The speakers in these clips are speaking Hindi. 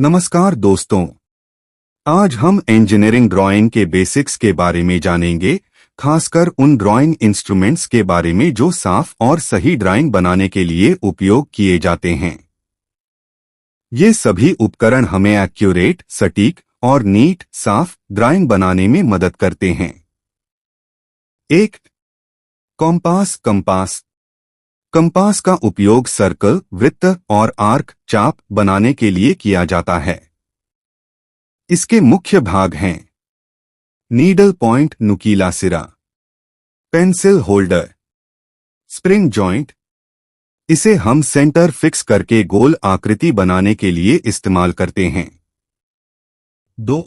नमस्कार दोस्तों। आज हम इंजीनियरिंग ड्राइंग के बेसिक्स के बारे में जानेंगे, खासकर उन ड्राइंग इंस्ट्रूमेंट्स के बारे में जो साफ और सही ड्राइंग बनाने के लिए उपयोग किए जाते हैं। ये सभी उपकरण हमें एक्यूरेट, सटीक और नीट, साफ ड्राइंग बनाने में मदद करते हैं। 1. कॉम्पास। कंपास का उपयोग सर्कल, वृत्त और आर्क, चाप बनाने के लिए किया जाता है। इसके मुख्य भाग हैं नीडल पॉइंट, नुकीला सिरा, पेंसिल होल्डर, स्प्रिंग जॉइंट। इसे हम सेंटर फिक्स करके गोल आकृति बनाने के लिए इस्तेमाल करते हैं। 2.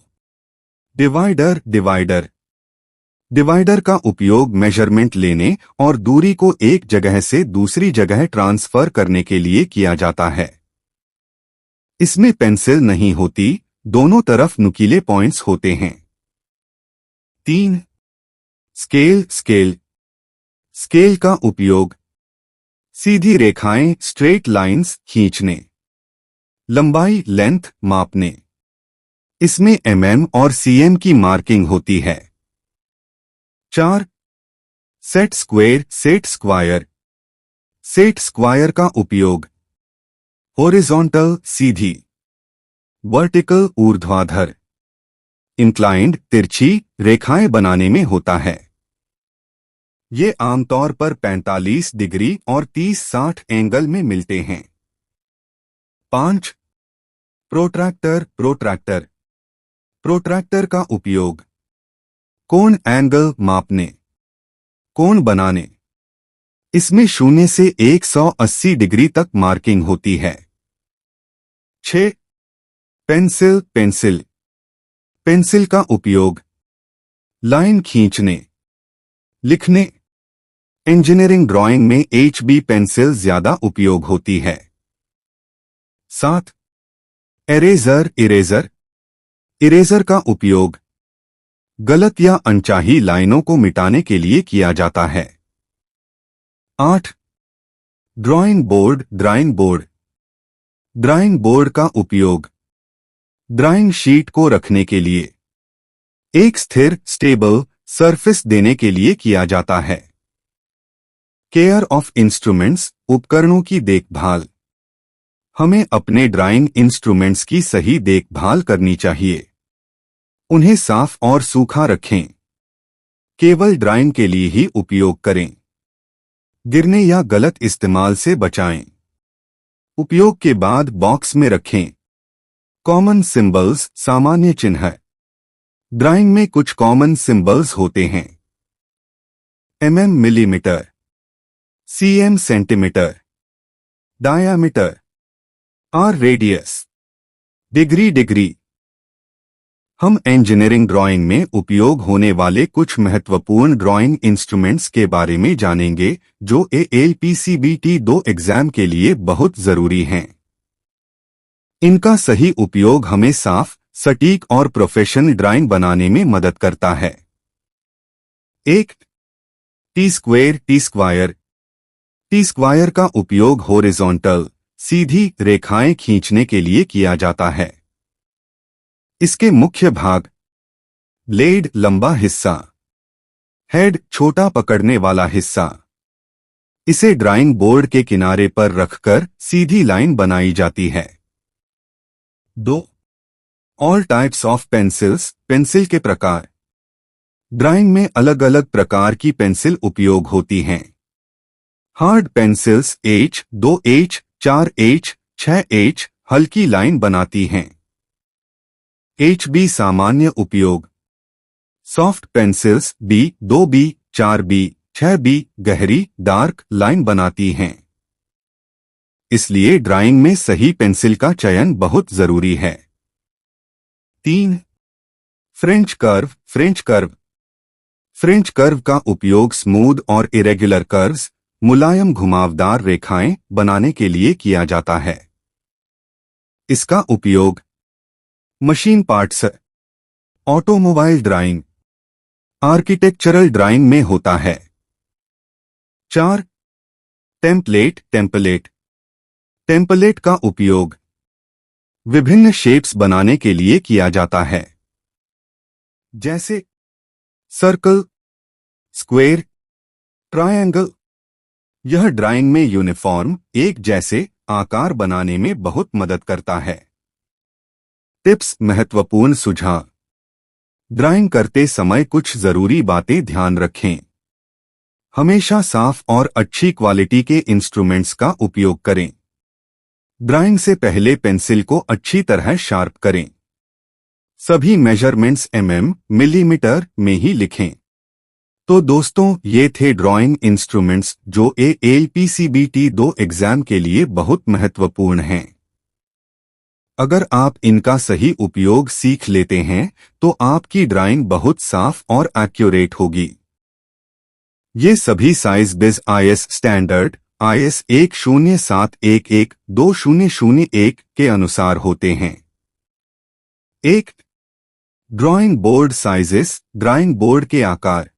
डिवाइडर का उपयोग मेजरमेंट लेने और दूरी को एक जगह से दूसरी जगह ट्रांसफर करने के लिए किया जाता है। इसमें पेंसिल नहीं होती, दोनों तरफ नुकीले पॉइंट्स होते हैं। 3. स्केल का उपयोग सीधी रेखाएं, स्ट्रेट लाइंस खींचने, लंबाई, लेंथ मापने। इसमें mm और cm की मार्किंग होती है। 4. सेट स्क्वायर का उपयोग हॉरिजॉन्टल, सीधी, वर्टिकल, ऊर्ध्वाधर, इंक्लाइंड, तिरछी रेखाएं बनाने में होता है। ये आमतौर पर 45 डिग्री और 30-60 एंगल में मिलते हैं। 5. प्रोट्रैक्टर का उपयोग कोण, एंगल मापने, कोण बनाने। इसमें 0 से 180 डिग्री तक मार्किंग होती है। 6. पेंसिल का उपयोग लाइन खींचने, लिखने। इंजीनियरिंग ड्राइंग में HB पेंसिल ज्यादा उपयोग होती है। 7. इरेजर का उपयोग गलत या अनचाही लाइनों को मिटाने के लिए किया जाता है। 8. ड्राइंग बोर्ड का उपयोग ड्राइंग शीट को रखने के लिए एक स्थिर, स्टेबल सरफेस देने के लिए किया जाता है। केयर ऑफ इंस्ट्रूमेंट्स, उपकरणों की देखभाल। हमें अपने ड्राइंग इंस्ट्रूमेंट्स की सही देखभाल करनी चाहिए। उन्हें साफ और सूखा रखें। केवल ड्राइंग के लिए ही उपयोग करें। गिरने या गलत इस्तेमाल से बचाएं। उपयोग के बाद बॉक्स में रखें। कॉमन सिंबल्स, सामान्य चिन्ह। ड्राइंग में कुछ कॉमन सिंबल्स होते हैं। mm millimetre, cm centimetre, diameter, r radius, degree. हम इंजीनियरिंग ड्राइंग में उपयोग होने वाले कुछ महत्वपूर्ण ड्राइंग इंस्ट्रूमेंट्स के बारे में जानेंगे जो ALPCBT 2 एग्जाम के लिए बहुत जरूरी हैं। इनका सही उपयोग हमें साफ, सटीक और प्रोफेशनल ड्राइंग बनाने में मदद करता है। 1. टी स्क्वायर का उपयोग हॉरिजॉन्टल, सीधी रेखाएं खींचने के लिए किया जाता है। इसके मुख्य भाग ब्लेड, लंबा हिस्सा, हेड, छोटा पकड़ने वाला हिस्सा। इसे ड्राइंग बोर्ड के किनारे पर रखकर सीधी लाइन बनाई जाती है। 2. ऑल टाइप्स ऑफ पेंसिल के प्रकार। ड्राइंग में अलग अलग प्रकार की पेंसिल उपयोग होती हैं। Hard pencils H, 2H, 4H, 6H हल्की लाइन बनाती हैं। HB सामान्य उपयोग। Soft pencils B, 2B, 4B, 6B गहरी, डार्क लाइन बनाती हैं। इसलिए ड्राइंग में सही पेंसिल का चयन बहुत जरूरी है। 3. फ्रेंच कर्व का उपयोग स्मूथ और इरेगुलर कर्व्स, मुलायम घुमावदार रेखाएं बनाने के लिए किया जाता है। इसका उपयोग machine parts, automobile drawing, architectural drawing में होता है। 4. टेम्पलेट का उपयोग विभिन्न शेप्स बनाने के लिए किया जाता है, जैसे सर्कल, स्क्वायर, ट्रायंगल। यह ड्राइंग में यूनिफॉर्म एक जैसे आकार बनाने में बहुत मदद करता है। टिप्स, महत्वपूर्ण सुझाव। ड्राइंग करते समय कुछ जरूरी बातें ध्यान रखें। हमेशा साफ और अच्छी क्वालिटी के इंस्ट्रूमेंट्स का उपयोग करें। ड्राइंग से पहले पेंसिल को अच्छी तरह शार्प करें। सभी मेजरमेंट्स मिलीमीटर में ही लिखें। तो दोस्तों, ये थे ड्राइंग इंस्ट्रूमेंट्स जो ALPCBT 2 एग्जाम के लिए बहुत महत्वपूर्ण हैं। अगर आप इनका सही उपयोग सीख लेते हैं तो आपकी ड्राइंग बहुत साफ और एक्यूरेट होगी। ये सभी साइज बिज IS स्टैंडर्ड IS 10711-2001 के अनुसार होते हैं। 1. Drawing board sizes, drawing board के आकार।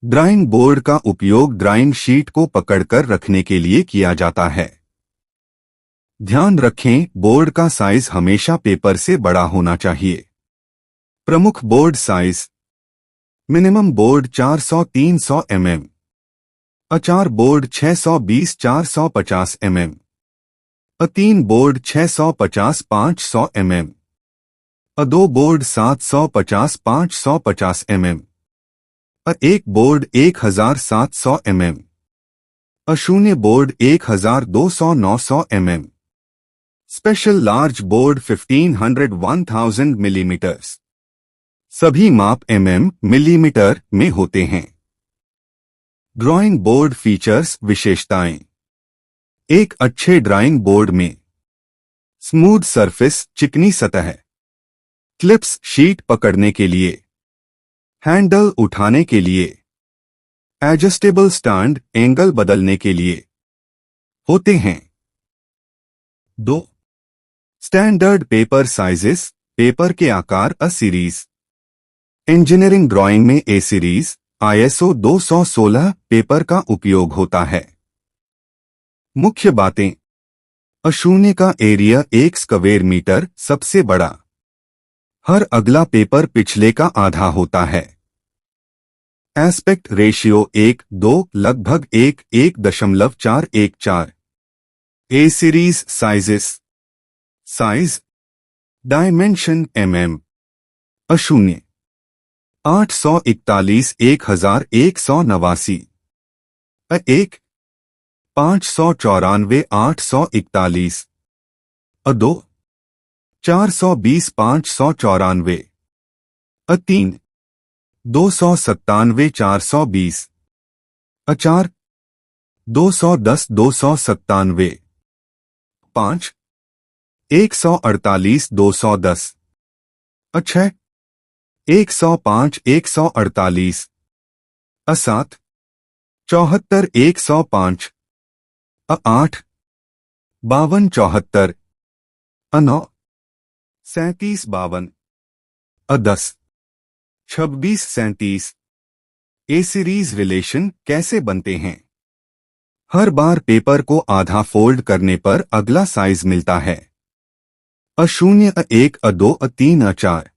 ड्राइंग बोर्ड का उपयोग ड्राइंग शीट को पकड़कर रखने के लिए किया जाता है। ध्यान रखें, बोर्ड का साइज हमेशा पेपर से बड़ा होना चाहिए। प्रमुख board size. Minimum board 400-300 mm, A4 board 620-450 mm, A3 board 650-500 mm, A2 board 750-550 mm, A1 board 1700 mm, A0 board 1200-900 mm, special large board 1500-1000 millimetres. सभी माप मिलीमीटर में होते हैं। ड्राइंग बोर्ड फीचर्स, विशेषताएं। एक अच्छे ड्राइंग बोर्ड में स्मूथ सरफेस, चिकनी सतह, क्लिप्स शीट पकड़ने के लिए, हैंडल उठाने के लिए, एडजस्टेबल स्टैंड एंगल बदलने के लिए होते हैं। 2. स्टैंडर्ड पेपर साइजेस, पेपर के आकार। A series. इंजीनियरिंग ड्राइंग में A सीरीज ISO 216 पेपर का उपयोग होता है। मुख्य बातें। A0 का एरिया 1 स्क्वायर मीटर, सबसे बड़ा। हर अगला पेपर पिछले का आधा होता है। एस्पेक्ट रेशियो 1:2 लगभग 1:414। A series sizes. Size, dimension A0 841-1189, A1 594-841, A2 420-594, A3 297-420, A4 210-297, 5 148-210, A6 105-148, A7 74-105, A8 52-74, A9 37-52, A10 26-37। A series relation कैसे बनते हैं? हर बार पेपर को आधा फोल्ड करने पर अगला साइज मिलता है। A0 A1 A2 A3 A4,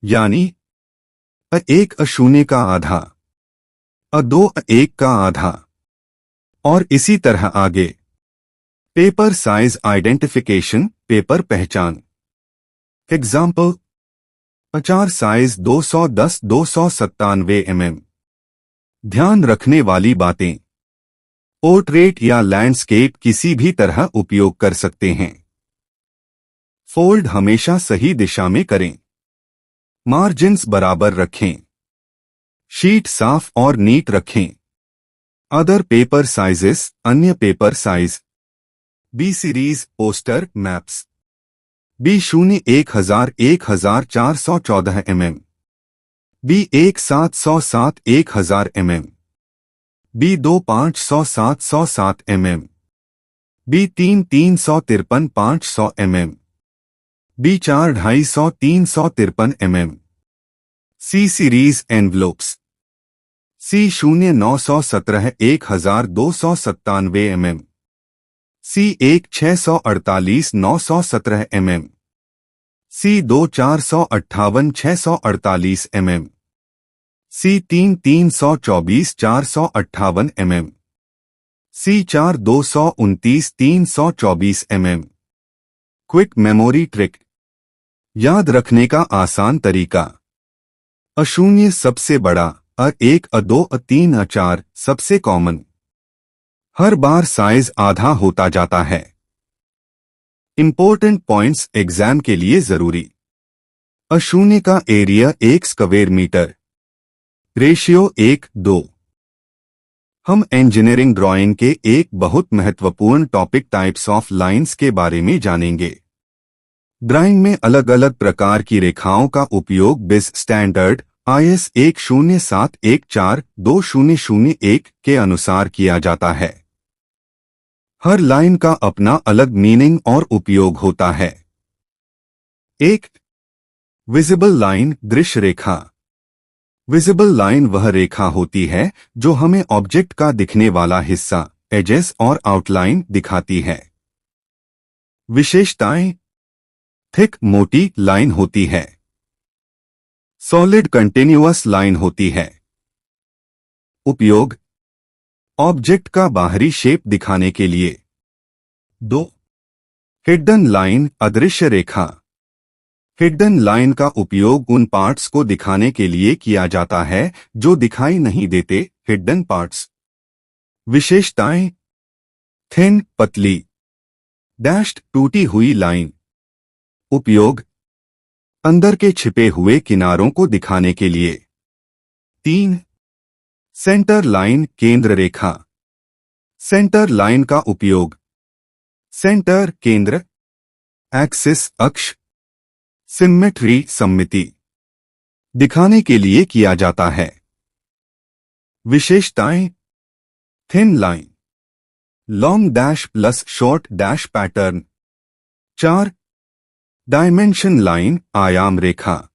यानी A1 A0 का आधा, A2 A1 का आधा, और इसी तरह आगे। पेपर साइज आइडेंटिफिकेशन, पेपर पहचान। Example, A4 size 210-297 mm। ध्यान रखने वाली बातें। पोर्ट्रेट या लैंडस्केप किसी भी तरह उपयोग कर सकते हैं। फोल्ड हमेशा सही दिशा में करें। मार्जिन्स बराबर रखें। शीट साफ और नीट रखें। अदर पेपर साइजेस, अन्य paper size. B series poster, maps. B0 1414 mm, B1 707 1000 mm, B2 500 707 mm, B3 353 500 mm, B4 250 353 mm। C series envelopes. C0 917 1297 mm, C1 648 917 mm, C2 458 648 mm, C3 324 458 mm, C4 229 324 mm। Quick memory trick. याद रखने का आसान तरीका। अशून्य सबसे बड़ा, A1 A2 A3 A4 सबसे कॉमन। हर बार साइज आधा होता जाता है। इंपॉर्टेंट पॉइंट्स एग्जाम के लिए जरूरी। अशून्य का एरिया 1 स्क्वायर मीटर, रेशियो 1:2। हम इंजीनियरिंग ड्राइंग के एक बहुत महत्वपूर्ण टॉपिक टाइप्स ऑफ लाइंस के बारे में जानेंगे। ड्राइंग में अलग अलग प्रकार की रेखाओं का उपयोग BIS स्टैंडर्ड IS 10714-2001 के अनुसार किया जाता है। हर लाइन का अपना अलग मीनिंग और उपयोग होता है। 1. विजिबल लाइन, दृश्य रेखा। विजिबल लाइन वह रेखा होती है जो हमें ऑब्जेक्ट का दिखने वाला हिस्सा, एजेस और आउटलाइन दिखाती है। विशेषताएं: थिक मोटी लाइन होती है, सॉलिड कंटिन्यूअस लाइन होती है। उपयोग: ऑब्जेक्ट का बाहरी शेप दिखाने के लिए। 2. हिडन लाइन, अदृश्य रेखा। हिडन लाइन का उपयोग उन पार्ट्स को दिखाने के लिए किया जाता है जो दिखाई नहीं देते, हिडन पार्ट्स। विशेषताएं: थिन, पतली, डैश्ड, टूटी हुई लाइन। उपयोग: अंदर के छिपे हुए किनारों को दिखाने के लिए। 3. सेंटर लाइन, केंद्र रेखा। सेंटर लाइन का उपयोग सेंटर, केंद्र, एक्सिस, अक्ष, सिमेट्री, सममिति दिखाने के लिए किया जाता है। विशेषताएं: thin line, long dash plus short dash pattern. 4. Dimension line, आयाम रेखा।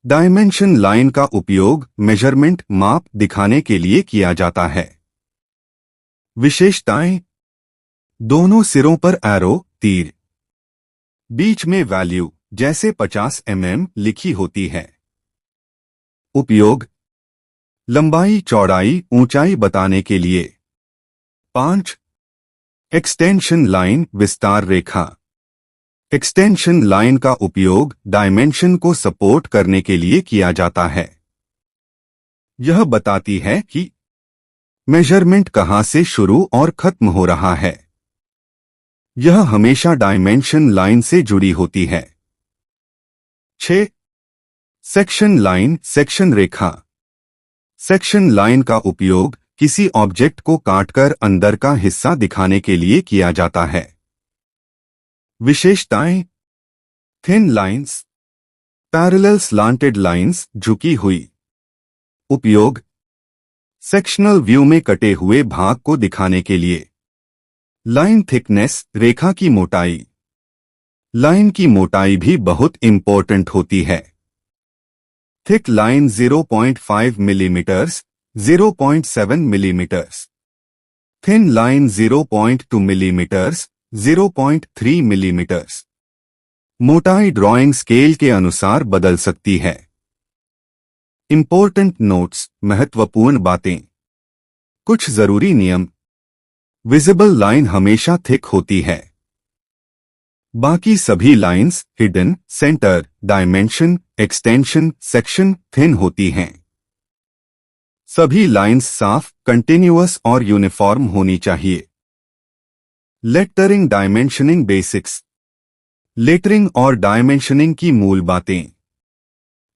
डायमेंशन लाइन का उपयोग मेजरमेंट, माप दिखाने के लिए किया जाता है। विशेषताएं: दोनों सिरों पर एरो, तीर, बीच में वैल्यू जैसे 50 mm लिखी होती है। उपयोग: लंबाई, चौड़ाई, ऊंचाई बताने के लिए। 5. एक्सटेंशन लाइन, विस्तार रेखा। एक्सटेंशन लाइन का उपयोग डायमेंशन को सपोर्ट करने के लिए किया जाता है। यह बताती है कि मेजरमेंट कहां से शुरू और खत्म हो रहा है। यह हमेशा डायमेंशन लाइन से जुड़ी होती है। 6. सेक्शन लाइन, सेक्शन रेखा। सेक्शन लाइन का उपयोग किसी ऑब्जेक्ट को काटकर अंदर का हिस्सा दिखाने के लिए किया जाता है। विशेषताएं: thin lines, parallel slanted lines, झुकी हुई। उपयोग: सेक्शनल व्यू में कटे हुए भाग को दिखाने के लिए। लाइन थिकनेस, रेखा की मोटाई। लाइन की मोटाई भी बहुत इंपॉर्टेंट होती है। Thick line 0.5 millimetres, 0.7 millimetres. Thin line 0.2 millimetres, 0.3 millimetres. मोटाई ड्राइंग स्केल के अनुसार बदल सकती है। इंपॉर्टेंट नोट्स, महत्वपूर्ण बातें। कुछ जरूरी नियम। विजिबल लाइन हमेशा थिक होती है। बाकी सभी lines hidden, centre, dimension, extension, section thin होती हैं। सभी लाइंस साफ, कंटिन्यूअस और यूनिफॉर्म होनी चाहिए। Lettering, dimensioning basics. लेटरिंग और डायमेंशनिंग की मूल बातें।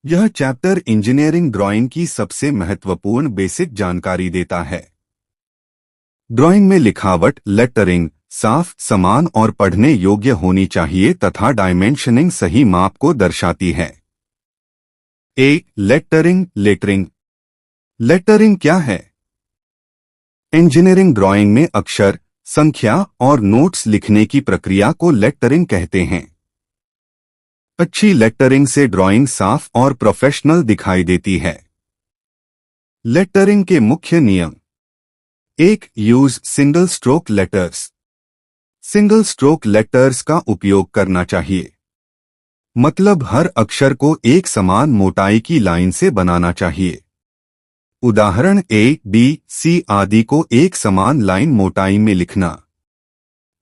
यह चैप्टर इंजीनियरिंग ड्राइंग की सबसे महत्वपूर्ण बेसिक जानकारी देता है। ड्राइंग में लिखावट, लेटरिंग साफ, समान और पढ़ने योग्य होनी चाहिए तथा डायमेंशनिंग सही माप को दर्शाती है। 1. Lettering, lettering. लेटरिंग क्या है? इंजीनियरिंग ड्राइंग में अक्षर, संख्या और नोट्स लिखने की प्रक्रिया को लेटरिंग कहते हैं। अच्छी लेटरिंग से ड्राइंग साफ और प्रोफेशनल दिखाई देती है। लेटरिंग के मुख्य नियम। 1. Use single stroke letters. Single stroke letters का उपयोग करना चाहिए, मतलब हर अक्षर को एक समान मोटाई की लाइन से बनाना चाहिए। उदाहरण ए, बी, सी आदि को एक समान लाइन मोटाई में लिखना।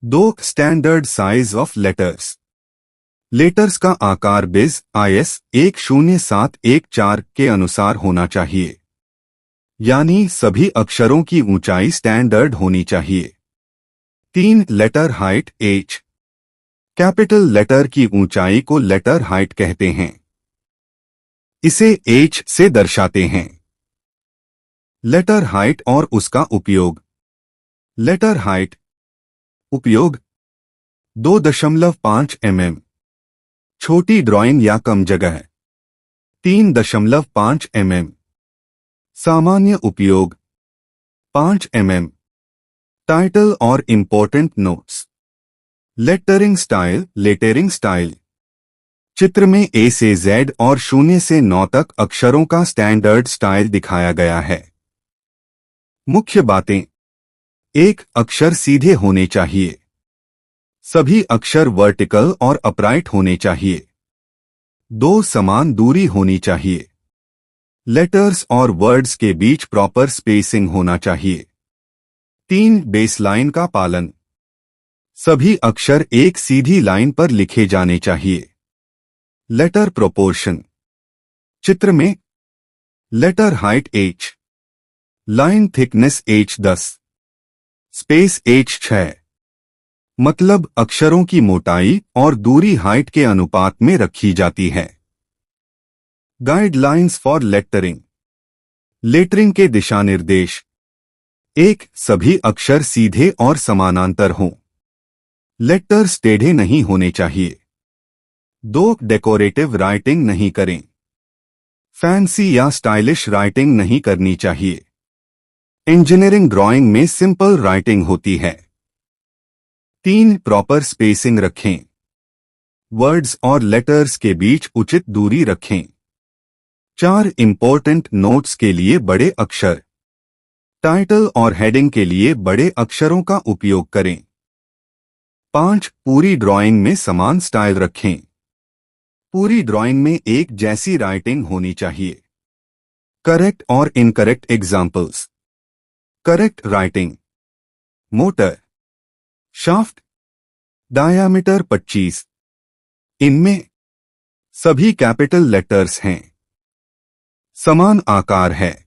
2 standard size of letters. Letters का आकार बिज IS 10714 के अनुसार होना चाहिए, यानी सभी अक्षरों की ऊंचाई स्टैंडर्ड होनी चाहिए। 3 letter height H। Capital letter की ऊंचाई को लेटर हाइट कहते हैं, इसे H से दर्शाते हैं। लेटर हाइट और उसका उपयोग। लेटर हाइट उपयोग 2.5 mm, छोटी ड्राइंग या कम जगह 3.5 mm, सामान्य उपयोग 5 mm, टाइटल और इंपॉर्टेंट नोट्स। Lettering style. चित्र में A से Z और 0 से 9 तक अक्षरों का स्टैंडर्ड स्टाइल दिखाया गया है। मुख्य बातें। 1 अक्षर सीधे होने चाहिए, सभी अक्षर वर्टिकल और अपराइट होने चाहिए। 2 समान दूरी होनी चाहिए, लेटर्स और वर्ड्स के बीच प्रॉपर स्पेसिंग होना चाहिए। 3 बेसलाइन का पालन, सभी अक्षर एक सीधी लाइन पर लिखे जाने चाहिए। Letter proportion. चित्र में letter height H, line thickness H10, space H6, मतलब अक्षरों की मोटाई और दूरी हाइट के अनुपात में रखी जाती है। Guidelines for lettering. लेटरिंग के दिशा निर्देश। 1 सभी अक्षर सीधे और समानांतर हों, लेटर्स टेढ़े नहीं होने चाहिए। 2 डेकोरेटिव राइटिंग नहीं करें, फैंसी या स्टाइलिश राइटिंग नहीं करनी चाहिए। इंजीनियरिंग ड्राइंग में सिंपल राइटिंग होती है। 3 प्रॉपर स्पेसिंग रखें, वर्ड्स और लेटर्स के बीच उचित दूरी रखें। 4 इंपॉर्टेंट नोट्स के लिए बड़े अक्षर, टाइटल और हेडिंग के लिए बड़े अक्षरों का उपयोग करें। 5 पूरी ड्राइंग में समान स्टाइल रखें, पूरी ड्राइंग में एक जैसी राइटिंग होनी चाहिए। करेक्ट और incorrect examples. Correct writing. Motor, shaft, diameter 25, इनमें सभी कैपिटल लेटर्स हैं, समान आकार है,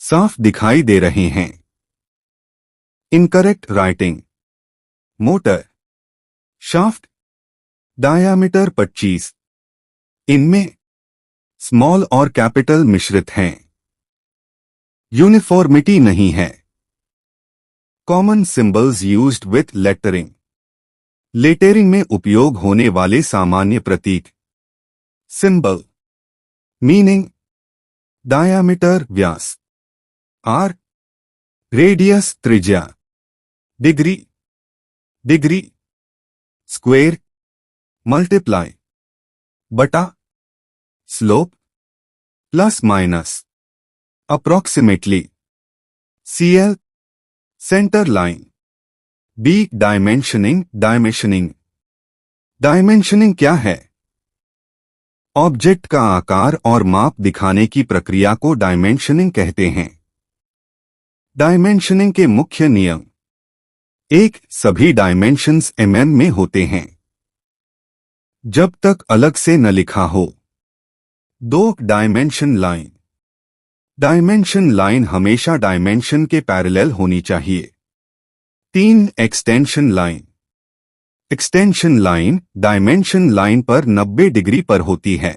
साफ दिखाई दे रहे हैं। Incorrect writing. Motor, shaft, diameter 25, इनमें स्मॉल और कैपिटल मिश्रित हैं, यूनिफॉर्मिटी नहीं है। Common symbols used with lettering. Lettering में उपयोग होने वाले सामान्य प्रतीक। सिंबल। मीनिंग, डायामीटर व्यास, आर रेडियस त्रिज्या, डिग्री, स्क्वेयर, मल्टीप्लाई, बटा, slope, plus minus, approximately, CL, centre line. B dimensioning. Dimensioning क्या है? ऑब्जेक्ट का आकार और माप दिखाने की प्रक्रिया को डायमेंशनिंग कहते हैं। डायमेंशनिंग के मुख्य नियम। 1 सभी डायमेंशंस mm में होते हैं, जब तक अलग से न लिखा हो। 2 डायमेंशन लाइन। डायमेंशन लाइन हमेशा डायमेंशन के पैरेलल होनी चाहिए। 3 extension line. Extension line dimension line पर 90 डिग्री पर होती है।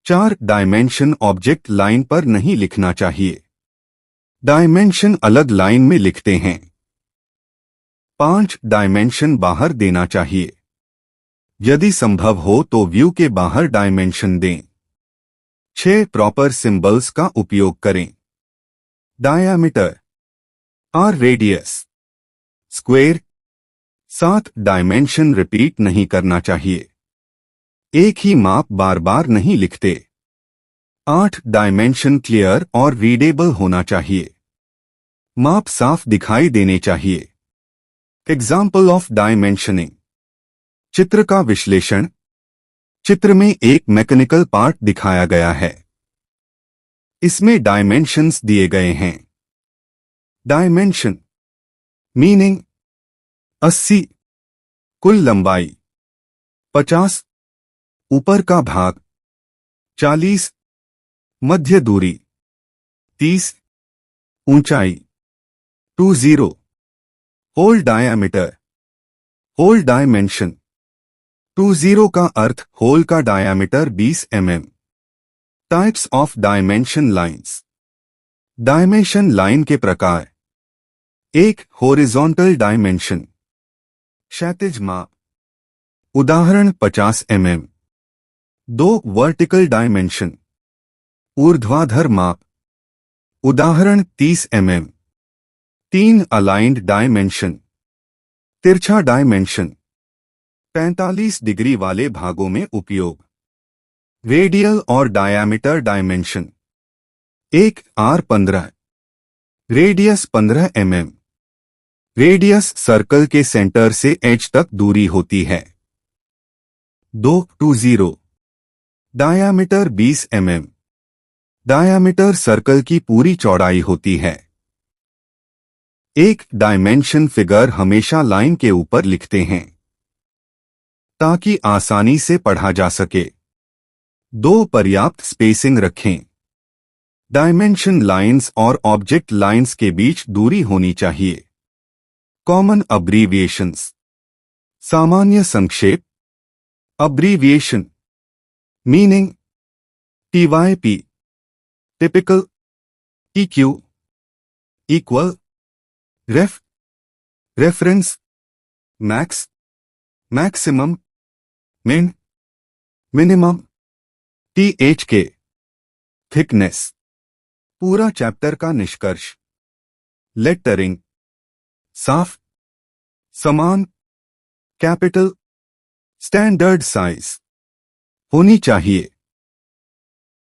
4 डायमेंशन ऑब्जेक्ट लाइन पर नहीं लिखना चाहिए, डायमेंशन अलग लाइन में लिखते हैं। 5 डायमेंशन बाहर देना चाहिए, यदि संभव हो तो व्यू के बाहर डायमेंशन दें। 6 प्रॉपर सिंबल्स का उपयोग करें। Diameter, R radius, square. 7 dimension repeat नहीं करना चाहिए, एक ही माप बार बार नहीं लिखते। 8 डायमेंशन क्लियर और रीडेबल होना चाहिए, माप साफ दिखाई देने चाहिए। Example of dimensioning. चित्र का विश्लेषण। चित्र में एक मैकेनिकल पार्ट दिखाया गया है। इसमें डायमेंशंस दिए गए हैं। डायमेंशन मीनिंग 80, कुल लंबाई 50, ऊपर का भाग 40, मध्य दूरी 30, ऊंचाई 20, होल डायामीटर। होल डायमेंशन 20 का अर्थ होल का diameter 20 mm। Types of dimension lines. Dimension line के प्रकार। 1. हॉरिजॉन्टल डायमेंशन, क्षैतिज माप, उदाहरण 50 mm। 2. वर्टिकल डायमेंशन, ऊर्ध्वाधर माप, उदाहरण 30 mm। 3. अलाइंड डायमेंशन, तिरछा डायमेंशन, 45 डिग्री वाले भागों में उपयोग। रेडियल और diameter dimension. 1. R15, radius 15 mm। Radius circle के सेंटर से एज तक दूरी होती है। 2. 20, डायामीटर 20 mm। डायामीटर सर्कल की पूरी चौड़ाई होती है। एक डायमेंशन फिगर हमेशा लाइन के ऊपर लिखते हैं ताकि आसानी से पढ़ा जा सके। 2. पर्याप्त स्पेसिंग रखें। डायमेंशन लाइंस और ऑब्जेक्ट लाइंस के बीच दूरी होनी चाहिए। कॉमन अब्रीविएशंस, सामान्य संक्षेप। Abbreviation meaning TYP, typical, TQ, equal, ref, reference, max, maximum, min, minimum, THK, thickness. पूरा चैप्टर का निष्कर्ष। लेटरिंग साफ, समान, कैपिटल, स्टैंडर्ड साइज होनी चाहिए।